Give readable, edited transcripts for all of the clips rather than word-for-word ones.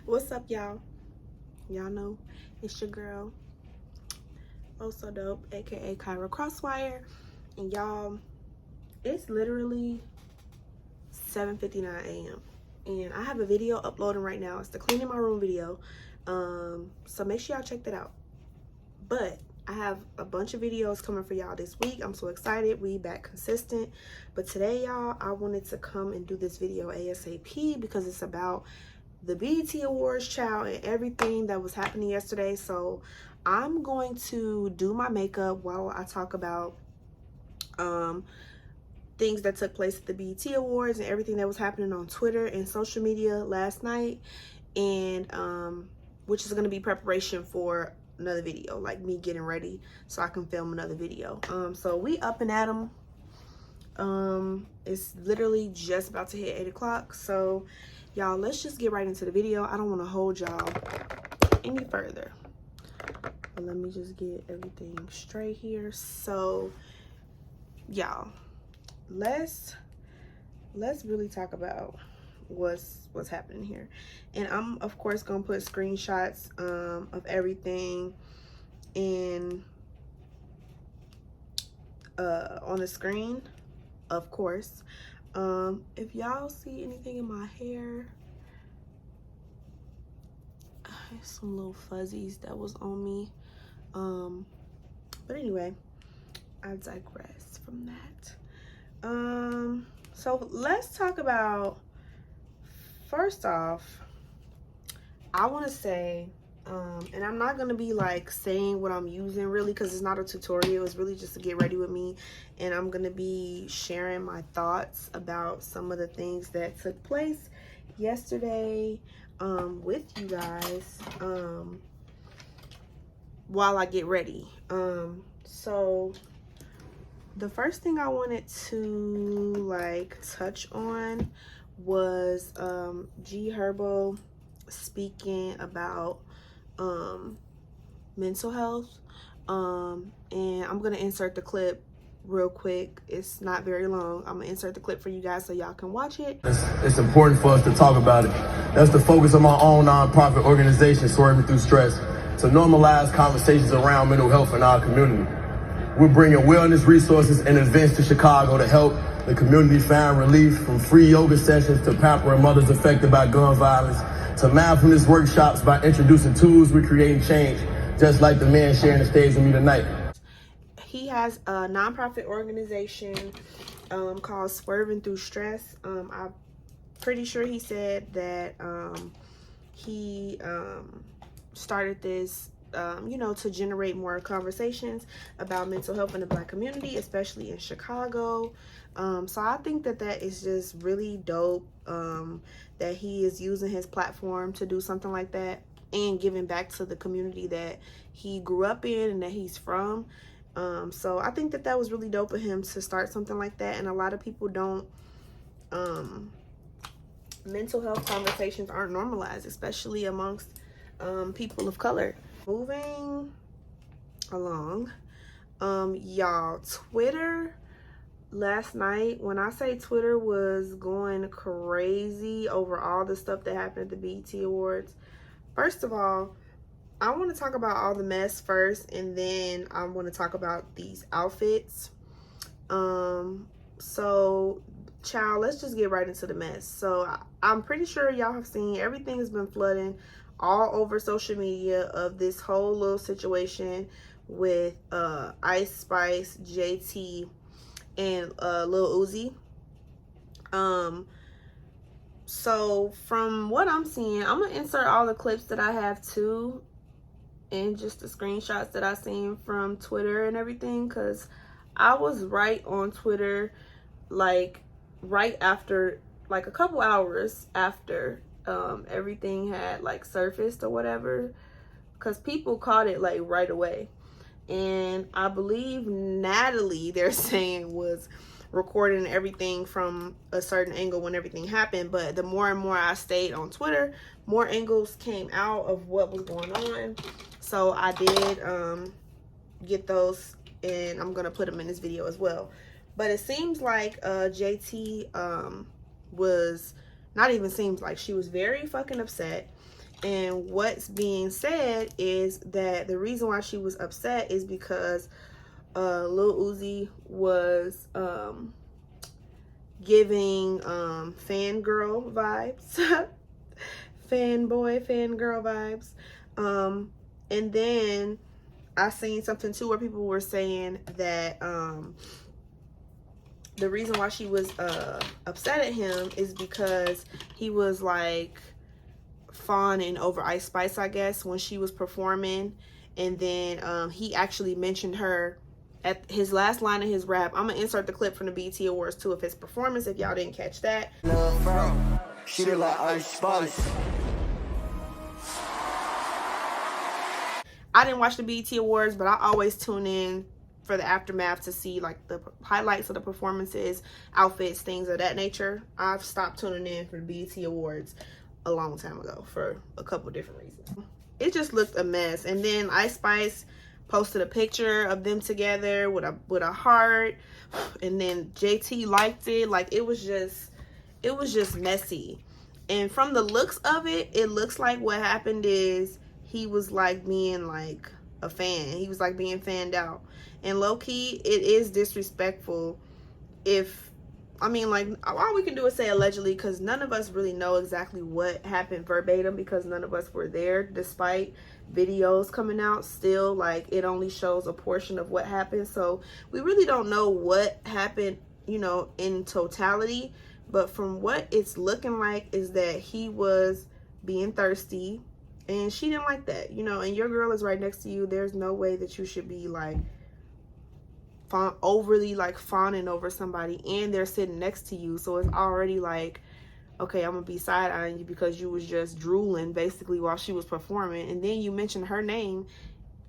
What's up, y'all? Y'all know it's your girl, oh so dope, aka Kyrahcrosswire. And y'all, it's literally 7:59 a.m. and I have a video uploading right now. It's the cleaning my room video. So make sure y'all check that out. But I have a bunch of videos coming for y'all this week. I'm so excited. We back consistent. But today, y'all, I wanted to come and do this video ASAP because it's about the BET Awards, child, and everything that was happening yesterday. So I'm going to do my makeup while I talk about things that took place at the BET Awards and everything that was happening on Twitter and social media last night, and which is going to be preparation for another video, like me getting ready so I can film another video. So we up and at 'em. It's literally just about to hit 8 o'clock. So y'all, let's just get right into the video. I don't want to hold y'all any further, but let me just get everything straight here. So y'all, let's really talk about what's happening here. And I'm of course gonna put screenshots of everything in on the screen, of course. If y'all see anything in my hair, some little fuzzies that was on me, but anyway, I digress from that. So let's talk about, first off, I want to say, and I'm not going to be like saying what I'm using really, because it's not a tutorial. It's really just to get ready with me, and I'm going to be sharing my thoughts about some of the things that took place yesterday with you guys while I get ready. So the first thing I wanted to like touch on was G Herbo speaking about mental health, and I'm gonna insert the clip real quick. It's not very long. I'm gonna insert the clip for you guys so y'all can watch it. It's important for us to talk about it. That's the focus of my own nonprofit organization, Swerving Through Stress, to normalize conversations around mental health in our community. We're bringing wellness resources and events to Chicago to help the community find relief, from free yoga sessions to pampering mothers affected by gun violence, to mindfulness workshops. By introducing tools, we're creating change, just like the man sharing the stage with me tonight. He has a nonprofit organization called Swerving Through Stress. I'm pretty sure he said that he started this you know, to generate more conversations about mental health in the Black community, especially in Chicago. So I think that that is just really dope, that he is using his platform to do something like that and giving back to the community that he grew up in and that he's from. So I think that that was really dope of him to start something like that. And a lot of people don't, mental health conversations aren't normalized, especially amongst people of color. Moving along, y'all, Twitter last night, when I say Twitter was going crazy over all the stuff that happened at the BET Awards, first of all, I want to talk about all the mess first, and then I want to talk about these outfits. So child, let's just get right into the mess. So I'm pretty sure y'all have seen, everything has been flooding all over social media of this whole little situation with Ice Spice, JT, and Lil Uzi. So from what I'm seeing, I'm gonna insert all the clips that I have too, and just the screenshots that I seen from Twitter and everything, because I was right on Twitter like right after, like a couple hours after everything had like surfaced or whatever, because people caught it like right away. And I believe Natalie, they're saying, was recording everything from a certain angle when everything happened. But the more and more I stayed on Twitter, more angles came out of what was going on. So I did get those, and I'm gonna put them in this video as well. But it seems like JT was not even seems like, she was very fucking upset. And what's being said is that the reason why she was upset is because Lil Uzi was giving fangirl vibes, fanboy, fangirl vibes. And then I seen something too where people were saying that the reason why she was upset at him is because he was like fawning over Ice Spice, I guess, when she was performing. And then he actually mentioned her at his last line of his rap. I'm gonna insert the clip from the BET Awards too of his performance if y'all didn't catch that. She look like Ice Spice. I didn't watch the BET Awards, but I always tune in for the aftermath to see like the highlights of the performances, outfits, things of that nature. I've stopped tuning in for the BET Awards a long time ago for a couple different reasons. It just looked a mess. And then Ice Spice posted a picture of them together with a heart, and then JT liked it. Like it was just messy. And from the looks of it, it looks like what happened is he was like being like a fan. He was like being fanned out. And low-key, it is disrespectful if, I mean, like, all we can do is say allegedly, because none of us really know exactly what happened verbatim, because none of us were there. Despite videos coming out, still, like, it only shows a portion of what happened. So we really don't know what happened, you know, in totality. But from what it's looking like is that he was being thirsty, and she didn't like that, you know. And your girl is right next to you. There's no way that you should be like overly like fawning over somebody, and they're sitting next to you. So it's already like, okay, I'm gonna be side-eyeing you because you was just drooling basically while she was performing, and then you mentioned her name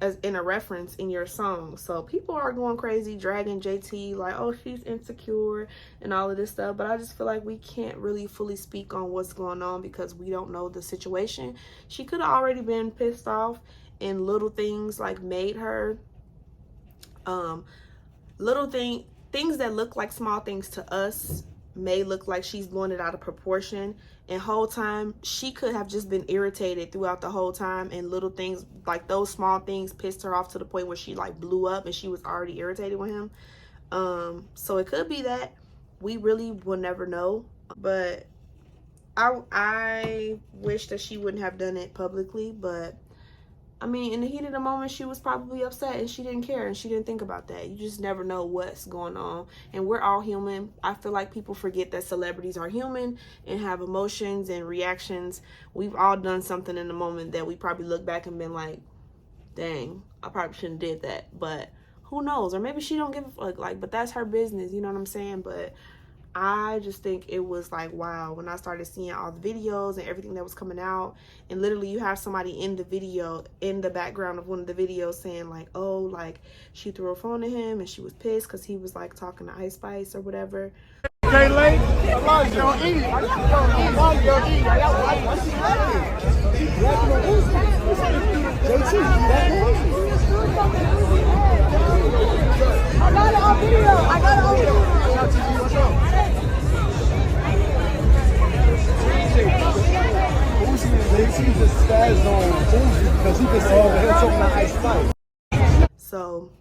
as in a reference in your song. So people are going crazy, dragging JT like, oh, she's insecure and all of this stuff. But I just feel like we can't really fully speak on what's going on because we don't know the situation. She could have already been pissed off, and little things like made her things that look like small things to us may look like she's blowing it out of proportion. And whole time she could have just been irritated throughout the whole time, and little things like those small things pissed her off to the point where she like blew up and she was already irritated with him. So it could be that. We really will never know. But I wish that she wouldn't have done it publicly. But I mean, in the heat of the moment, she was probably upset and she didn't care and she didn't think about that. You just never know what's going on. And we're all human. I feel like people forget that celebrities are human and have emotions and reactions. We've all done something in the moment that we probably look back and been like, dang, I probably shouldn't have did that. But who knows? Or maybe she don't give a fuck. Like, but that's her business. You know what I'm saying? But I just think it was like, wow, when I started seeing all the videos and everything that was coming out, and literally you have somebody in the video, in the background of one of the videos saying like, oh, like she threw her phone at him and she was pissed because he was like talking to Ice Spice or whatever. Okay, late. Elijah, eat. Elijah, eat. I got it on video. I got it on video. So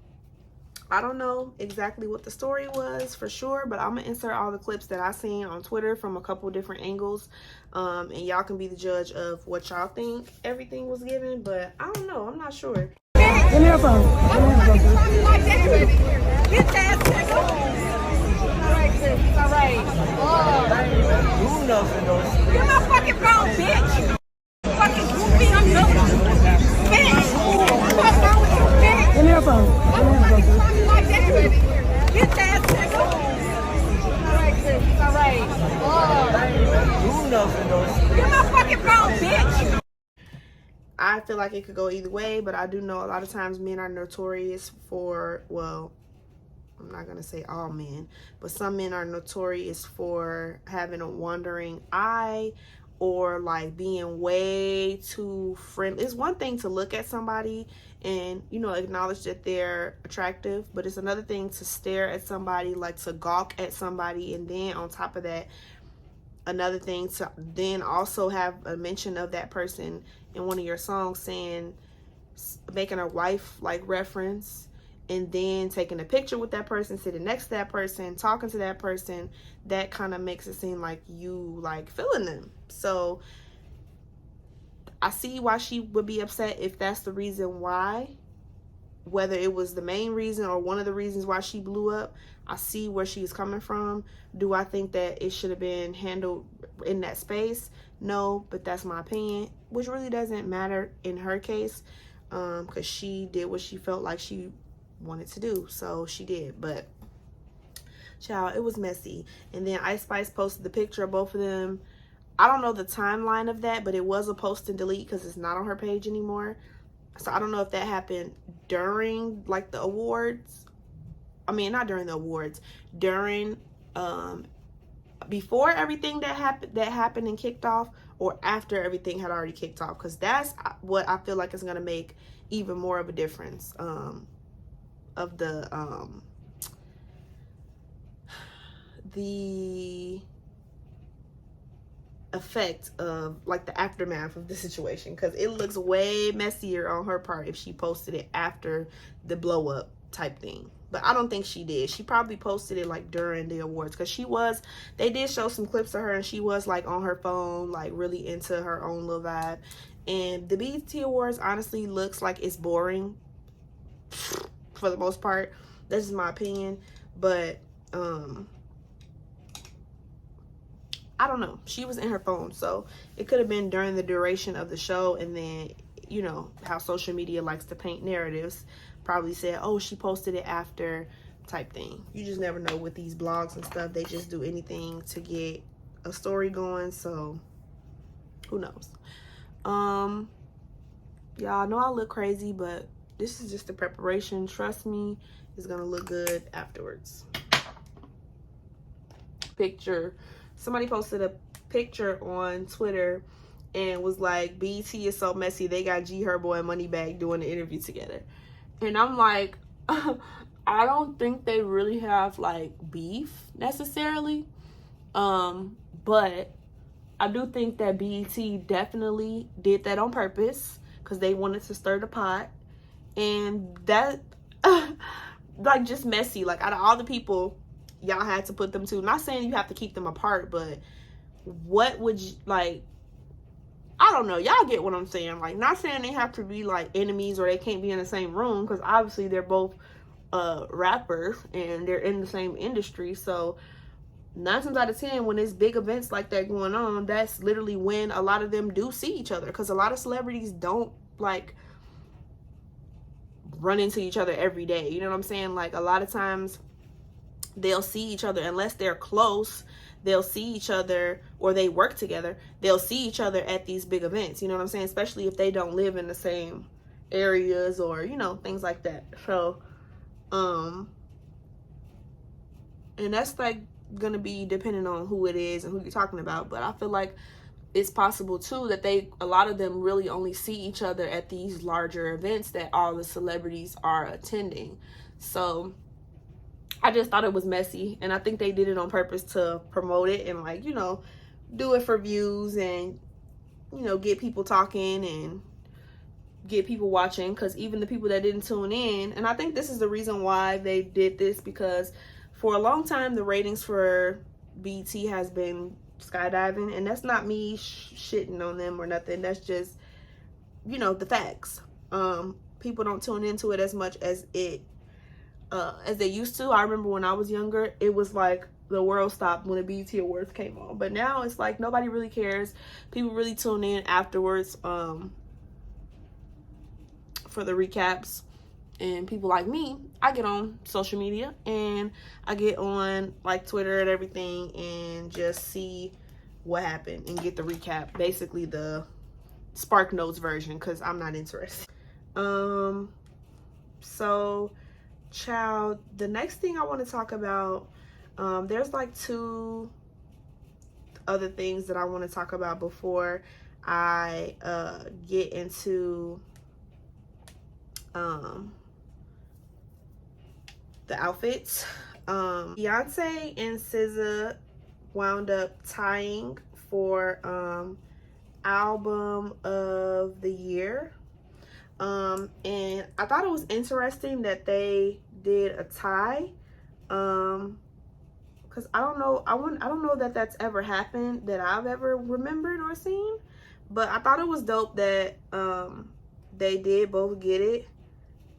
I don't know exactly what the story was for sure, but I'm gonna insert all the clips that I seen on Twitter from a couple different angles, and y'all can be the judge of what y'all think everything was given. But I don't know, I'm not sure. Give me your phone. All right. Do nothing, though. Give my fucking phone, bitch. Fucking goofy, I'm done. Bitch. What's wrong with you, bitch? Give me your phone. Like that. Bitch ass nigga. All right. Do nothing, though. Give my fucking phone, bitch. I feel like it could go either way, but I do know a lot of times men are notorious for, well, I'm not going to say all men, but some men are notorious for having a wandering eye or like being way too friendly. It's one thing to look at somebody and, you know, acknowledge that they're attractive, but it's another thing to stare at somebody, like to gawk at somebody, and then on top of that, another thing to then also have a mention of that person in one of your songs, saying, making a wife like reference, and then taking a picture with that person, sitting next to that person, talking to that person, that kind of makes it seem like you like feeling them. So I see why she would be upset if that's the reason why, whether it was the main reason or one of the reasons why she blew up. I see where she's coming from. Do I think that it should have been handled in that space? No, but that's my opinion, which really doesn't matter in her case, because she did what she felt like she wanted to do, so she did. But child, it was messy. And then Ice Spice posted the picture of both of them. I don't know the timeline of that, but it was a post and delete because it's not on her page anymore. So I don't know if that happened during like the awards. I mean, not during the awards, during before everything that happened and kicked off, or after everything had already kicked off, because that's what I feel like is going to make even more of a difference of the effect of like the aftermath of the situation, because it looks way messier on her part if she posted it after the blow up type thing. But I don't think she did. She probably posted it like during the awards, because they did show some clips of her and she was like on her phone, like really into her own little vibe. And the BET Awards honestly looks like it's boring for the most part. That's just my opinion. But I don't know. She was in her phone, so it could have been during the duration of the show, and then, you know, how social media likes to paint narratives, probably said, oh, she posted it after type thing. You just never know with these blogs and stuff. They just do anything to get a story going, so who knows. Y'all know I look crazy, but this is just the preparation. Trust me, it's gonna look good afterwards. Picture. Somebody posted a picture on Twitter and was like, BET is so messy, they got G Herbo and Moneybagg doing the interview together. And I'm like, I don't think they really have like beef necessarily. But I do think that BET definitely did that on purpose, because they wanted to stir the pot. And that like just messy. Like out of all the people y'all had to put them to, not saying you have to keep them apart, but what would you like, I don't know, y'all get what I'm saying. Like, not saying they have to be like enemies or they can't be in the same room, because obviously they're both rappers and they're in the same industry. So 9 times out of 10, when there's big events like that going on, that's literally when a lot of them do see each other, because a lot of celebrities don't like run into each other every day. You know what I'm saying? Like, a lot of times they'll see each other, unless they're close, they'll see each other, or they work together, they'll see each other at these big events. You know what I'm saying? Especially if they don't live in the same areas, or, you know, things like that. So and that's like gonna be depending on who it is and who you're talking about. But I feel like it's possible too that a lot of them really only see each other at these larger events that all the celebrities are attending. So I just thought it was messy, and I think they did it on purpose to promote it and, like, you know, do it for views and, you know, get people talking and get people watching. Because even the people that didn't tune in, and I think this is the reason why they did this, because for a long time the ratings for BET has been skydiving, and that's not me shitting on them or nothing. That's just, you know, the facts. People don't tune into it as much as they used to. I remember when I was younger, it was like the world stopped when the BET Awards came on. But now it's like nobody really cares. People really tune in afterwards for the recaps. And people like me, I get on social media and I get on like Twitter and everything and just see what happened and get the recap, basically the Spark Notes version, because I'm not interested. So child, the next thing I want to talk about, there's like 2 other things that I want to talk about before I get into the outfits. Beyonce and SZA wound up tying for album of the year. And I thought it was interesting that they did a tie, because I don't know that that's ever happened that I've ever remembered or seen, but I thought it was dope that they did both get it.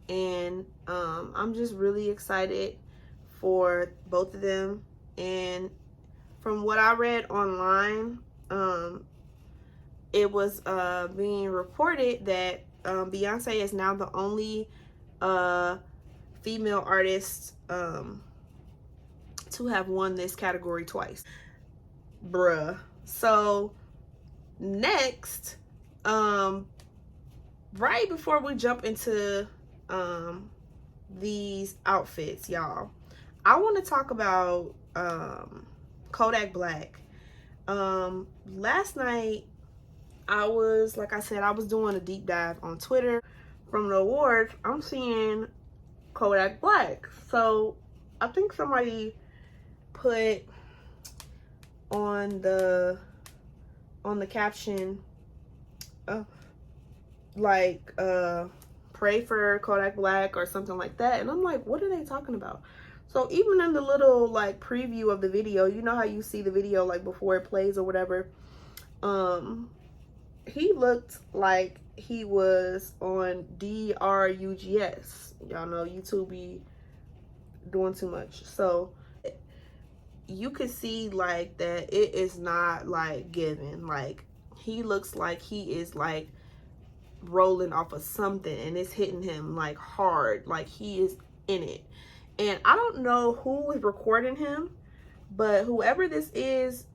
And I'm just really excited for both of them. And from what I read online, it was being reported that Beyonce is now the only female artist to have won this category twice. Bruh. So next, right before we jump into these outfits, y'all, I want to talk about Kodak Black. Last night, like I said, I was doing a deep dive on Twitter. From the awards, I'm seeing Kodak Black. So I think somebody put on the caption, pray for Kodak Black or something like that. And I'm like, what are they talking about? So even in the little like preview of the video, you know how you see the video like before it plays or whatever, he looked like he was on DRUGS. Y'all know YouTube be doing too much. So you could see like that it is not like given. Like he looks like he is like rolling off of something and it's hitting him like hard, like he is in it. And I don't know who is recording him, but whoever this is,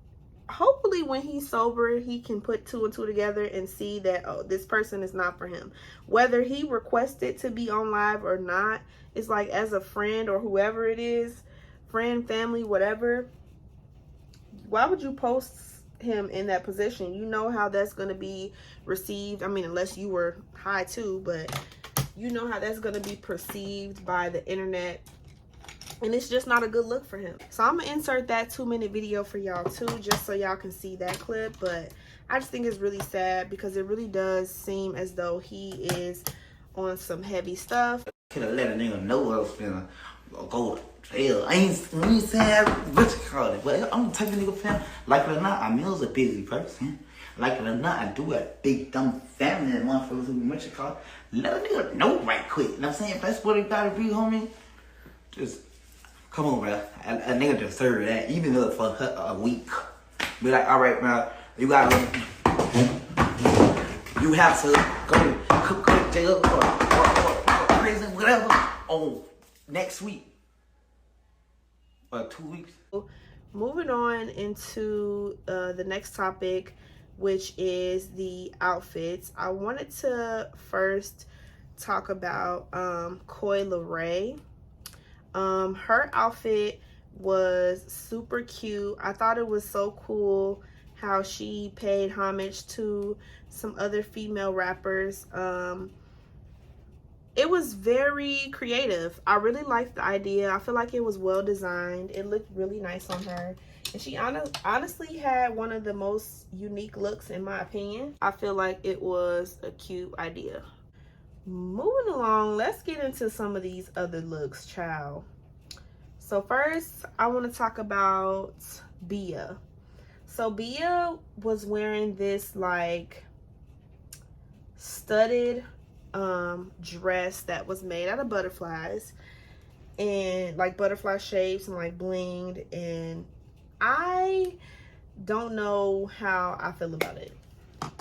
hopefully when he's sober, he can put two and two together and see that, oh, this person is not for him. Whether he requested to be on live or not, it's like as a friend or whoever it is, friend, family, whatever, why would you post him in that position? You know how that's going to be received. I mean, unless you were high too, but you know how that's going to be perceived by the internet. And it's just not a good look for him. So I'm gonna insert that 2-minute video for y'all too, just so y'all can see that clip. But I just think it's really sad because it really does seem as though he is on some heavy stuff. Could have let a nigga know I was finna go to jail. I ain't saying what you call it, but I'm the type of nigga, fam. Like it or not, I was a busy person. Like it or not, I do a big dumb family and motherfuckers who what you call it. Let a nigga know right quick. You know what I'm saying? If that's what it gotta be, homie, just come on, bro. A nigga deserve that, even though for a week. Be like, all right, bro, you gotta, you have to go to jail or prison, whatever, on next week or 2 weeks. Moving on into the next topic, which is the outfits. I wanted to first talk about Coi Leray. Her outfit was super cute. I thought it was so cool how she paid homage to some other female rappers. It was very creative. I really liked the idea. I feel like it was well designed. It looked really nice on her. And she honestly had one of the most unique looks in my opinion. I feel like it was a cute idea. Moving along, let's get into some of these other looks, child. So first, I want to talk about Bia. So Bia was wearing this like studded dress that was made out of butterflies and like butterfly shapes and like blinged, and I don't know how I feel about it.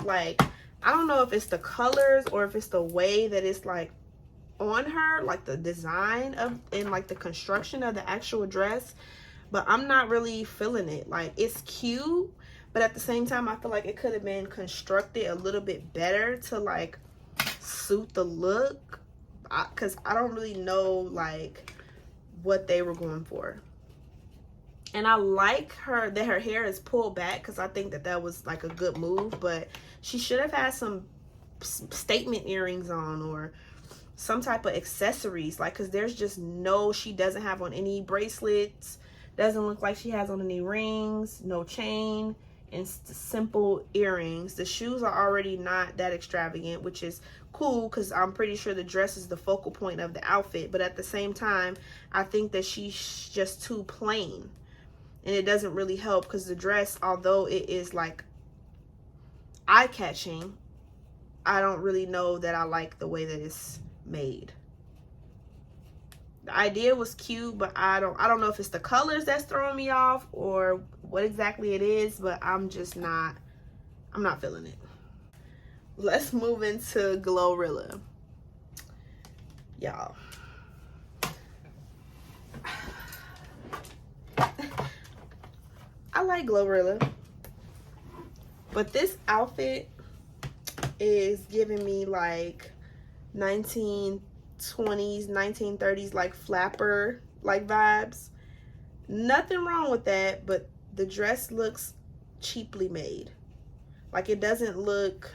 Like, I don't know if it's the colors or if it's the way that it's like on her, like the design of and like the construction of the actual dress, but I'm not really feeling it. Like, it's cute, but at the same time I feel like it could have been constructed a little bit better to like suit the look, because I don't really know like what they were going for. And I like her that her hair is pulled back, because I think that that was like a good move, but she should have had some statement earrings on or some type of accessories, like, because there's just no, she doesn't have on any bracelets, Doesn't look like she has on any rings, no chain, and simple earrings. The shoes are already not that extravagant, which is cool because I'm pretty sure the dress is the focal point of the outfit. But at the same time, I think that she's just too plain. And it doesn't really help because the dress, although it is like eye-catching, I don't really know that I like the way that it's made. The idea was cute, but I don't know if it's the colors that's throwing me off or what exactly it is, but I'm not feeling it. Let's move into Glorilla. Y'all. I like Glorilla, but this outfit is giving me like 1920s, 1930s, like flapper like vibes. Nothing wrong with that, but the dress looks cheaply made. Like it doesn't look,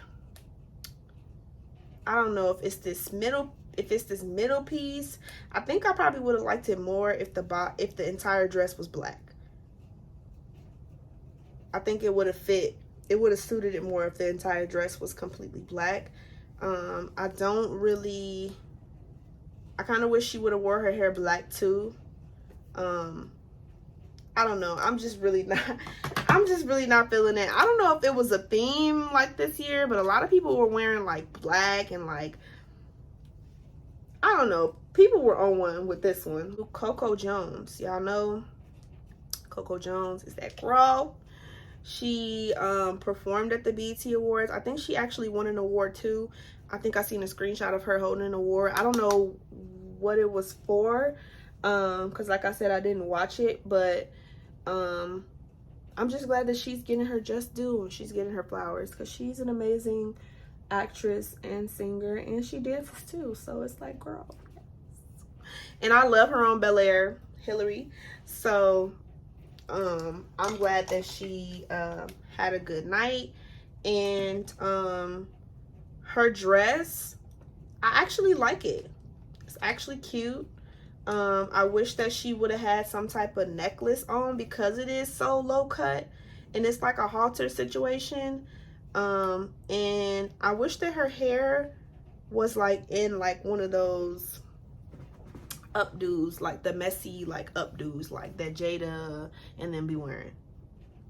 I don't know if it's this middle piece. I think I probably would have liked it more if the entire dress was black. I think it would have fit. It would have suited it more if the entire dress was completely black. I kind of wish she would have wore her hair black too. I don't know. I'm just really not feeling it. I don't know if it was a theme like this year, but a lot of people were wearing like black and like, I don't know. People were on one with this one. Coco Jones. Y'all know Coco Jones is that girl. She performed at the BET Awards. I think she actually won an award too. I think I seen a screenshot of her holding an award. I don't know what it was for, because like I said, I didn't watch it, but I'm just glad that she's getting her just due and she's getting her flowers, because she's an amazing actress and singer, and she dances too. So it's like, girl, yes. And I love her on Bel Air, Hillary. So I'm glad that she had a good night. And her dress, I actually like it. It's actually cute. I wish that she would have had some type of necklace on because it is so low cut and it's like a halter situation. And I wish that her hair was like in like one of those updos, like the messy like updos like that Jada and then be wearing.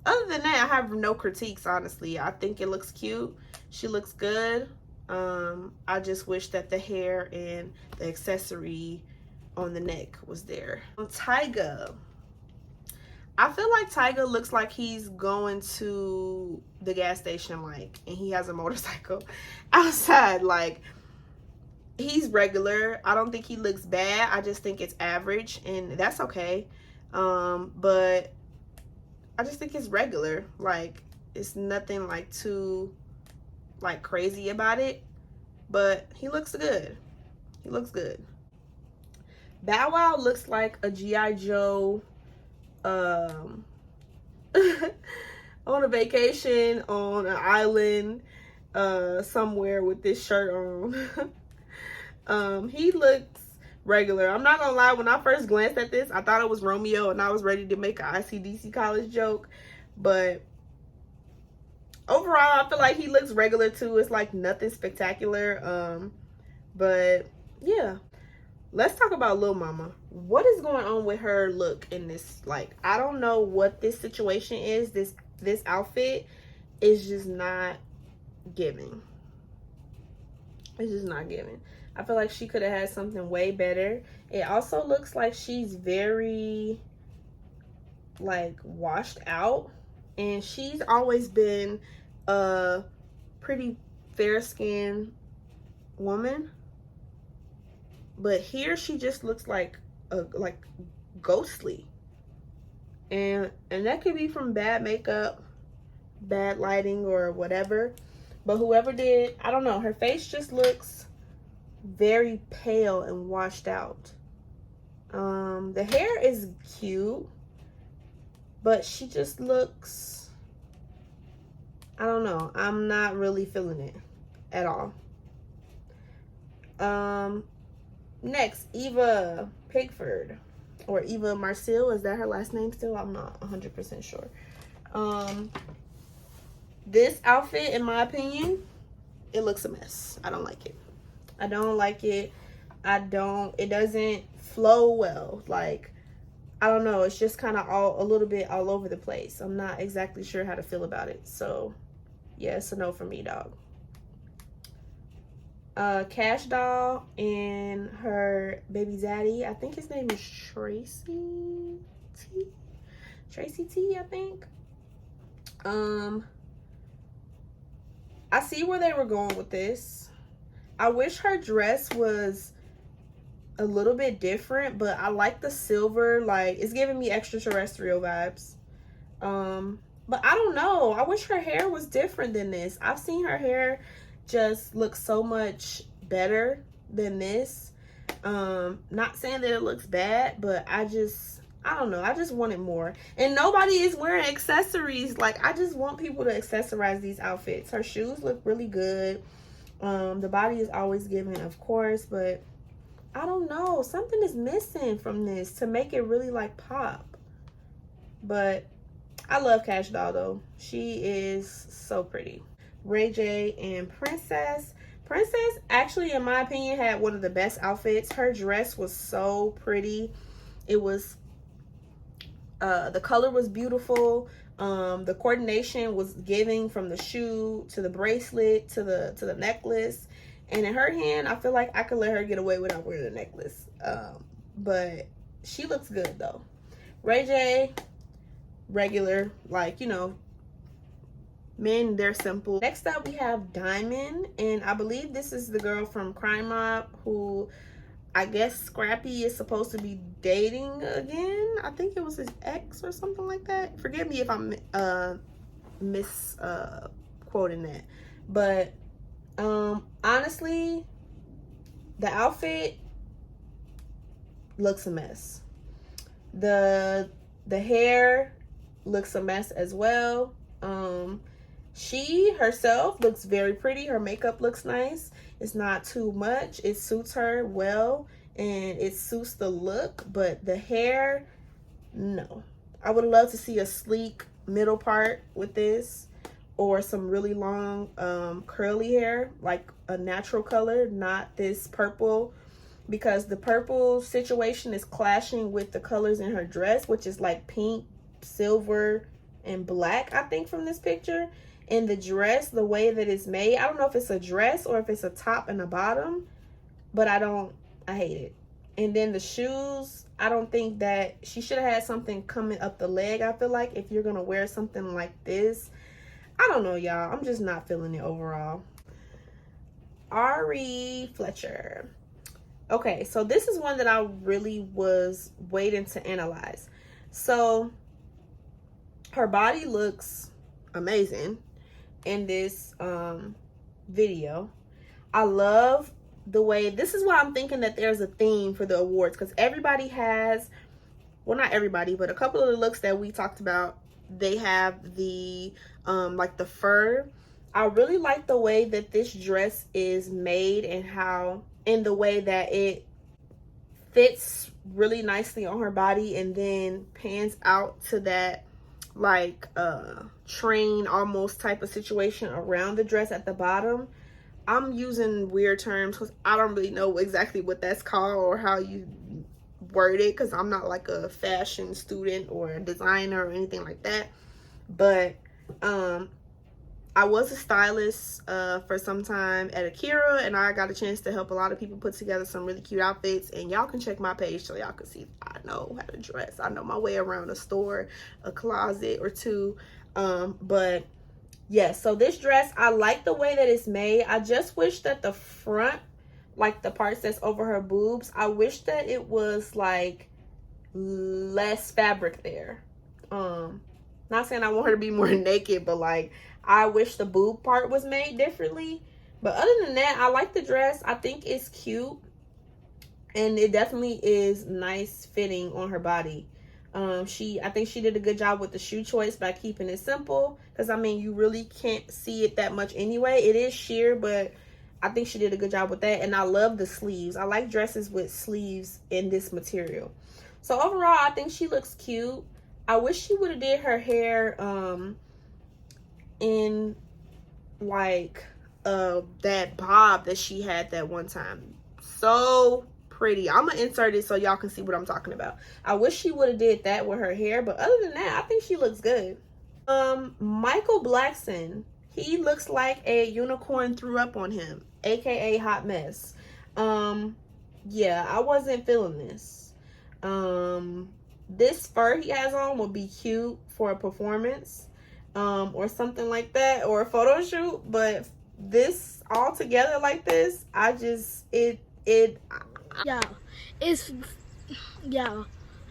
Other than that, I have no critiques, honestly. I think it looks cute. She looks good. I just wish that the hair and the accessory on the neck was there. Tyga. I feel like Tyga looks like he's going to the gas station, like, and he has a motorcycle outside. Like, he's regular. I don't think he looks bad. I just think it's average, and that's okay. But I just think it's regular. Like, it's nothing like too like crazy about it, but he looks good. He looks good. Bow Wow looks like a G.I. Joe on a vacation on an island somewhere with this shirt on. He looks regular. I'm not gonna lie, when I first glanced at this, I thought it was Romeo and I was ready to make an ICDC college joke, but overall I feel like he looks regular too. It's like nothing spectacular. But yeah, let's talk about Lil Mama. What is going on with her look in this? Like, I don't know what this situation is. This outfit is just not giving. It's just not giving. I feel like she could have had something way better. It also looks like she's very like washed out, and she's always been a pretty fair-skinned woman, but here she just looks like ghostly, and that could be from bad makeup, bad lighting, or whatever. But whoever did, I don't know, her face just looks very pale and washed out. The hair is cute, but she just looks, I don't know, I'm not really feeling it at all. Next, Eva Pigford. or Eva Marcille. Is that her last name still? I'm not 100% sure. This outfit, in my opinion, it looks a mess. I don't like it. I don't like it. It doesn't flow well. Like, I don't know. It's just kind of a little bit all over the place. I'm not exactly sure how to feel about it. So, yeah, it's a no for me, dog. Cash Doll and her baby daddy, I think his name is Tracy T, I think. I see where they were going with this. I wish her dress was a little bit different, but I like the silver. Like, it's giving me extraterrestrial vibes. But I don't know. I wish her hair was different than this. I've seen her hair just look so much better than this. Not saying that it looks bad, but I don't know. I just wanted more. And nobody is wearing accessories. Like, I just want people to accessorize these outfits. Her shoes look really good. The body is always given, of course, but I don't know. Something is missing from this to make it really like pop. But I love Cash Doll though. She is so pretty. Ray J and Princess. Princess actually, in my opinion, had one of the best outfits. Her dress was so pretty. It was the color was beautiful. The coordination was giving, from the shoe to the bracelet to the necklace. And in her hand, I feel like I could let her get away without wearing a necklace. But she looks good though. Ray J, regular, like, you know, men, they're simple. Next up we have Diamond, and I believe this is the girl from Crime Mob who I guess Scrappy is supposed to be dating again. I think it was his ex or something like that. Forgive me if I'm misquoting that. But honestly, the outfit looks a mess. The hair looks a mess as well. She herself looks very pretty. Her makeup looks nice. It's not too much. It suits her well and it suits the look, but the hair, no. I would love to see a sleek middle part with this, or some really long curly hair, like a natural color, not this purple, because the purple situation is clashing with the colors in her dress, which is like pink, silver, and black, I think, from this picture. And the dress, the way that it's made, I don't know if it's a dress or if it's a top and a bottom, but I hate it. And then the shoes, I don't think that she should have had something coming up the leg. I feel like if you're gonna wear something like this, I don't know, y'all, I'm just not feeling it overall. Ari Fletcher. Okay, so this is one that I really was waiting to analyze. So her body looks amazing in this video. I love the way, this is why I'm thinking that there's a theme for the awards, because everybody has, well, not everybody, but a couple of the looks that we talked about, they have the like the fur. I really like the way that this dress is made, and the way that it fits really nicely on her body and then pans out to that like train almost type of situation around the dress at the bottom. I'm using weird terms because I don't really know exactly what that's called or how you word it, because I'm not like a fashion student or a designer or anything like that. But I was a stylist for some time at Akira, and I got a chance to help a lot of people put together some really cute outfits. And y'all can check my page so y'all can see I know how to dress. I know my way around a store, a closet or two. But yeah, so this dress, I like the way that it's made. I just wish that the front, like the parts that's over her boobs, I wish that it was like less fabric there. Not saying I want her to be more naked, but like I wish the boob part was made differently. But other than that, I like the dress. I think it's cute, and it definitely is nice fitting on her body. I think she did a good job with the shoe choice by keeping it simple, because I mean, you really can't see it that much anyway. It is sheer, but I think she did a good job with that. And I love the sleeves. I like dresses with sleeves in this material. So overall, I think she looks cute. I wish she would have did her hair in like that bob that she had that one time. So pretty. I'm gonna insert it so y'all can see what I'm talking about. I wish she would have did that with her hair, but other than that, I think she looks good. Michael Blackson, he looks like a unicorn threw up on him, aka hot mess. Yeah, I wasn't feeling this. This fur he has on would be cute for a performance, or something like that, or a photo shoot, but this all together like this, I just Yeah,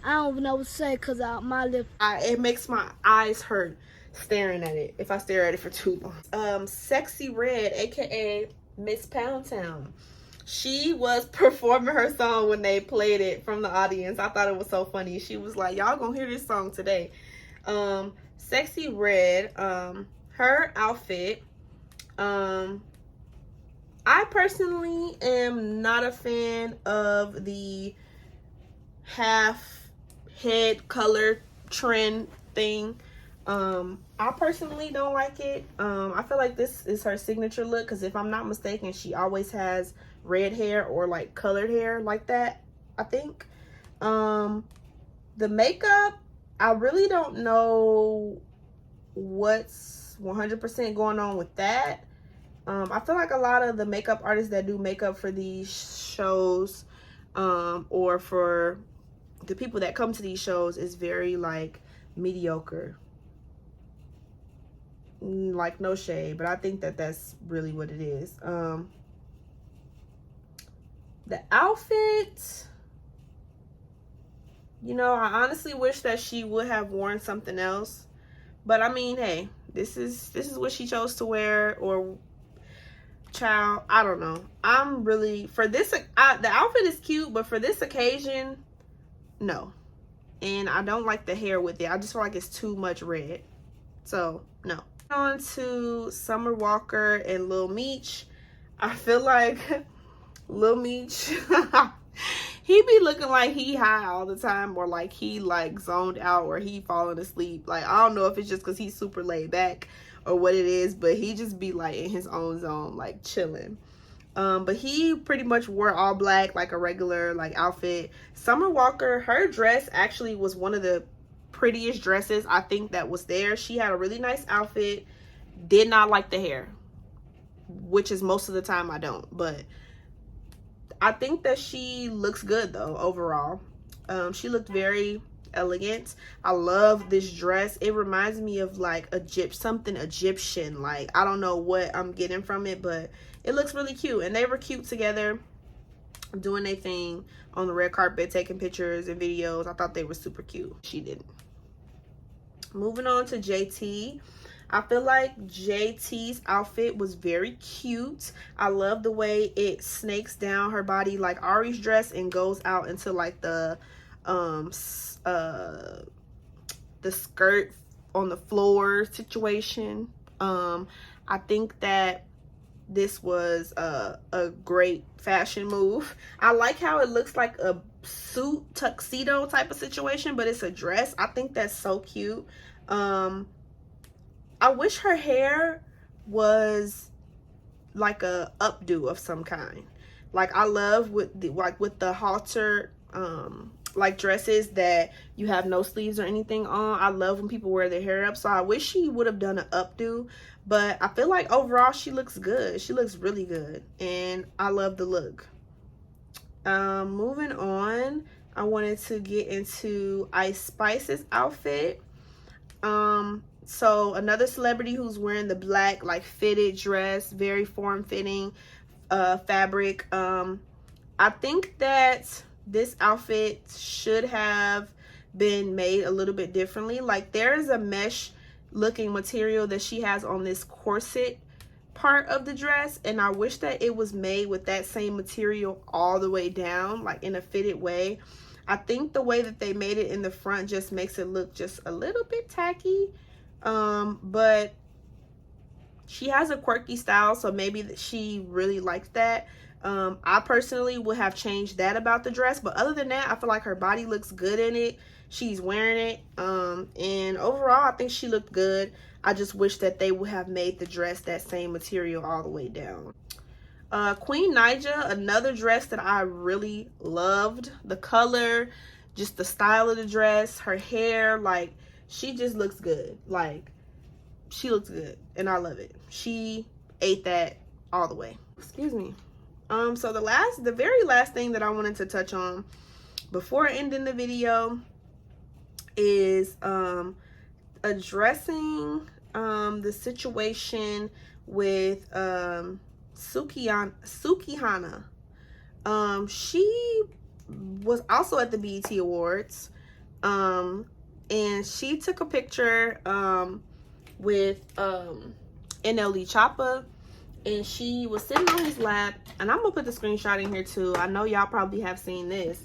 I don't know what to say because my lip. It makes my eyes hurt staring at it if I stare at it for too long. Sexy Red, aka Miss Pound Town. She was performing her song when they played it from the audience. I thought it was so funny. She was like, y'all gonna hear this song today. Sexy Red, her outfit, I personally am not a fan of the half head color trend thing. I personally don't like it. I feel like this is her signature look because if I'm not mistaken, she always has red hair or like colored hair like that, I think. The makeup, I really don't know what's 100% going on with that. I feel like a lot of the makeup artists that do makeup for these shows, or for the people that come to these shows, is very like mediocre. Like, no shade, but I think that that's really what it is. The outfit, you know, I honestly wish that she would have worn something else, but I mean, hey, this is what she chose to wear, or child, I don't know. I'm really, for this, the outfit is cute, but for this occasion, no. And I don't like the hair with it. I just feel like it's too much red, so no. On to Summer Walker and Lil Meech. I feel like Lil Meech, he be looking like he high all the time, or like he like zoned out, or he falling asleep. Like, I don't know if it's just because he's super laid back or what it is, but he just be like in his own zone, like chilling. But he pretty much wore all black, like a regular like outfit. Summer Walker, her dress actually was one of the prettiest dresses I think that was there. She had a really nice outfit. Did not like the hair, which is most of the time I don't, but I think that she looks good though overall. She looked very elegant. I love this dress. It reminds me of like something Egyptian. Like, I don't know what I'm getting from it, but it looks really cute. And they were cute together, doing their thing on the red carpet, taking pictures and videos. I thought they were super cute. She didn't. Moving on to JT. I feel like JT's outfit was very cute. I love the way it snakes down her body like Ari's dress and goes out into like the skirt on the floor situation. I think that this was a great fashion move. I like how it looks like a suit tuxedo type of situation, but it's a dress. I think that's so cute. I wish her hair was like a updo of some kind. Like, I love with the halter like dresses that you have no sleeves or anything on. I love when people wear their hair up, so I wish she would have done an updo, but I feel like overall she looks good. She looks really good, and I love the look. Moving on, I wanted to get into Ice Spice's outfit. So another celebrity who's wearing the black like fitted dress, very form-fitting fabric. I think that this outfit should have been made a little bit differently. Like, there is a mesh looking material that she has on this corset part of the dress, and I wish that it was made with that same material all the way down, like in a fitted way. I think the way that they made it in the front just makes it look just a little bit tacky. But she has a quirky style, so maybe she really likes that. I personally would have changed that about the dress, but other than that, I feel like her body looks good in it. She's wearing it, and overall I think she looked good. I just wish that they would have made the dress that same material all the way down. Queen Naija, another dress that I really loved. The color, just the style of the dress, her hair, like, she just looks good. Like, she looks good, and I love it. She ate that all the way. Excuse me. So the very last thing that I wanted to touch on before ending the video is addressing the situation with Sukihana. She was also at the BET Awards, and she took a picture with NLE Choppa, and she was sitting on his lap, and I'm gonna put the screenshot in here too. I know y'all probably have seen this.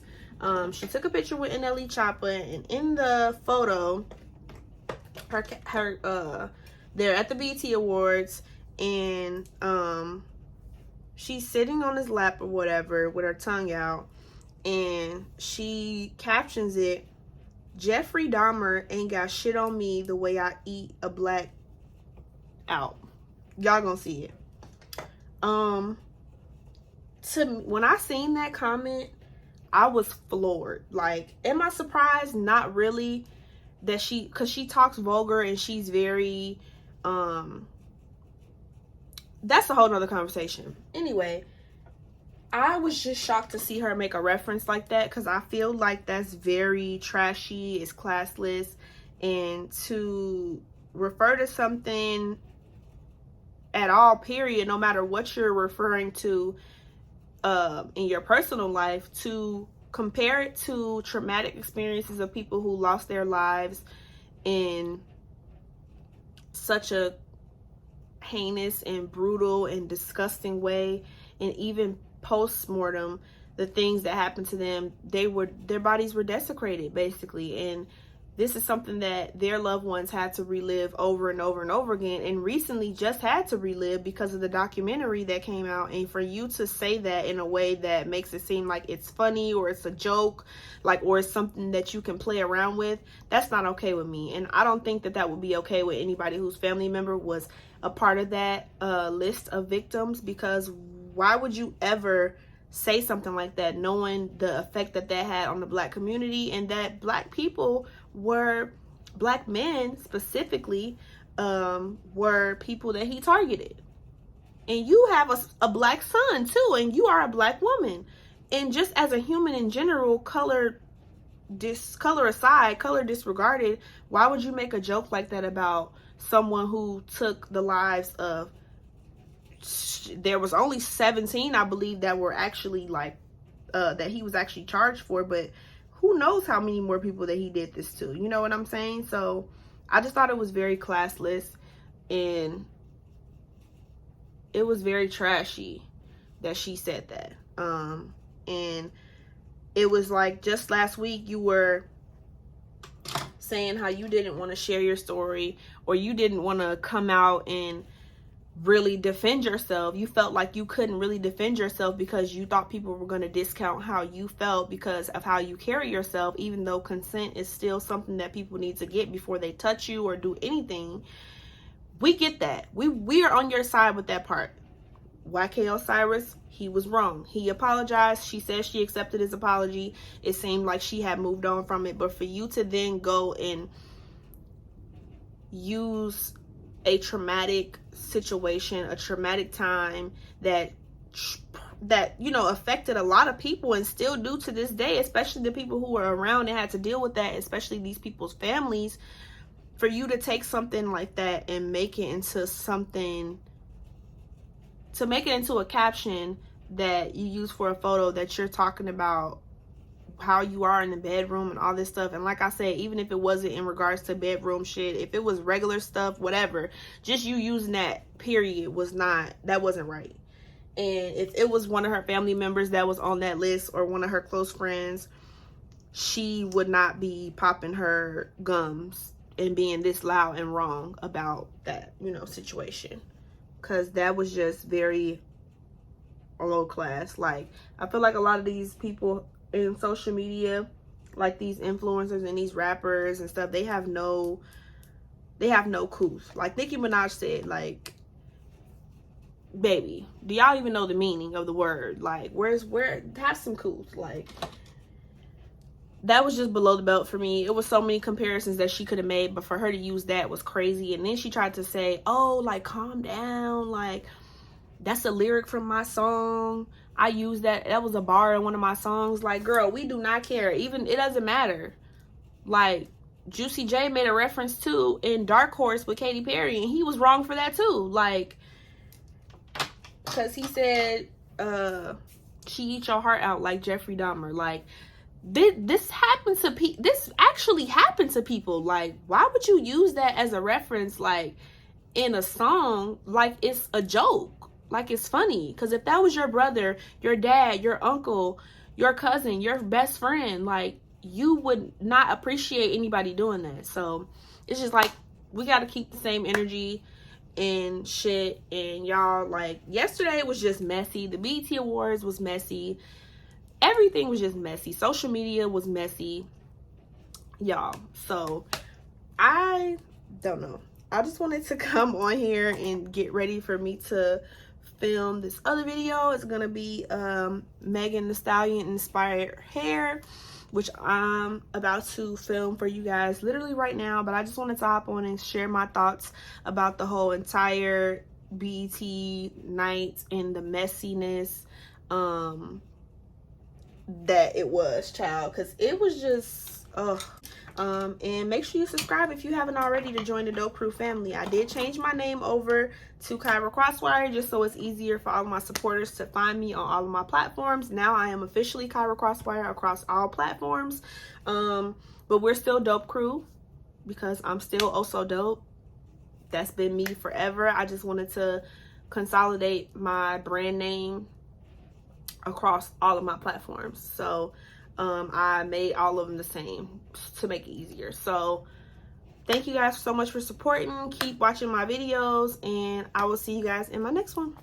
She took a picture with NLE Choppa, and in the photo, they're at the BET Awards, and she's sitting on his lap or whatever with her tongue out, and she captions it, "Jeffrey Dahmer ain't got shit on me the way I eat a black out." Y'all gonna see it. When I seen that comment, I was floored. Like, am I surprised? Not really. That because she talks vulgar and she's very, that's a whole nother conversation. Anyway, I was just shocked to see her make a reference like that, because I feel like that's very trashy, it's classless, and to refer to something at all, period, no matter what you're referring to in your personal life, to compare it to traumatic experiences of people who lost their lives in such a heinous and brutal and disgusting way, and even post-mortem, the things that happened to them, their bodies were desecrated basically, and this is something that their loved ones had to relive over and over and over again, and recently just had to relive because of the documentary that came out. And for you to say that in a way that makes it seem like it's funny, or it's a joke, like, or it's something that you can play around with, that's not okay with me. And I don't think that that would be okay with anybody whose family member was a part of that list of victims, because why would you ever say something like that, knowing the effect that that had on the black community, and that black people were, black men specifically, were people that he targeted. And you have a black son too, and you are a black woman. And just as a human in general, color aside, color disregarded, why would you make a joke like that about someone who took the lives of, there was only 17, I believe, that were actually like, that he was actually charged for, but who knows how many more people that he did this to, you know what I'm saying? So I just thought it was very classless, and it was very trashy that she said that. And it was like, just last week you were saying how you didn't want to share your story, or you didn't want to come out and really defend yourself. You felt like you couldn't really defend yourself because you thought people were going to discount how you felt because of how you carry yourself, even though consent is still something that people need to get before they touch you or do anything. We get that. We are on your side with that part. YK Osiris, he was wrong. He apologized. She said she accepted his apology. It seemed like she had moved on from it. But for you to then go and use a traumatic situation, a traumatic time that you know affected a lot of people and still do to this day, especially the people who were around and had to deal with that, especially these people's families, for you to take something like that and make it into something, to make it into a caption that you use for a photo that you're talking about how you are in the bedroom and all this stuff. And like I said, even if it wasn't in regards to bedroom shit, if it was regular stuff, whatever, just you using that, period, that wasn't right. And if it was one of her family members that was on that list, or one of her close friends, she would not be popping her gums and being this loud and wrong about that, you know, situation. Because that was just very a low class. Like, I feel like a lot of these people in social media, like these influencers and these rappers and stuff, they have no couth. Like Nicki Minaj said, like, baby, do y'all even know the meaning of the word? Like, have some couth. Like, that was just below the belt for me. It was so many comparisons that she could have made, but for her to use that was crazy. And then she tried to say, oh, like, calm down, like, that's a lyric from my song, I used that was a bar in one of my songs. Like, girl, we do not care. Even, it doesn't matter. Like, Juicy J made a reference to in Dark Horse with Katy Perry, and he was wrong for that too. Like, because he said she eat your heart out like Jeffrey Dahmer. Like, this happens to this actually happened to people. Like, why would you use that as a reference, like, in a song, like it's a joke, like it's funny? Because if that was your brother, your dad, your uncle, your cousin, your best friend, like, you would not appreciate anybody doing that. So it's just like, we got to keep the same energy and shit. And y'all, like, yesterday was just messy. The BET Awards was messy. Everything was just messy. Social media was messy, y'all. So I don't know. I just wanted to come on here and get ready for me to film this other video. It's gonna be Megan Thee Stallion inspired hair, which I'm about to film for you guys literally right now. But I just wanted to hop on and share my thoughts about the whole entire BET night and the messiness that it was, child, because it was just and make sure you subscribe if you haven't already to join the Dope Crew family. I did change my name over to Kyrahcrosswire just so it's easier for all of my supporters to find me on all of my platforms. Now I am officially Kyrahcrosswire across all platforms. But we're still Dope Crew because I'm still oh so dope. That's been me forever. I just wanted to consolidate my brand name across all of my platforms. So I made all of them the same to make it easier. So thank you guys so much for supporting. Keep watching my videos, and I will see you guys in my next one.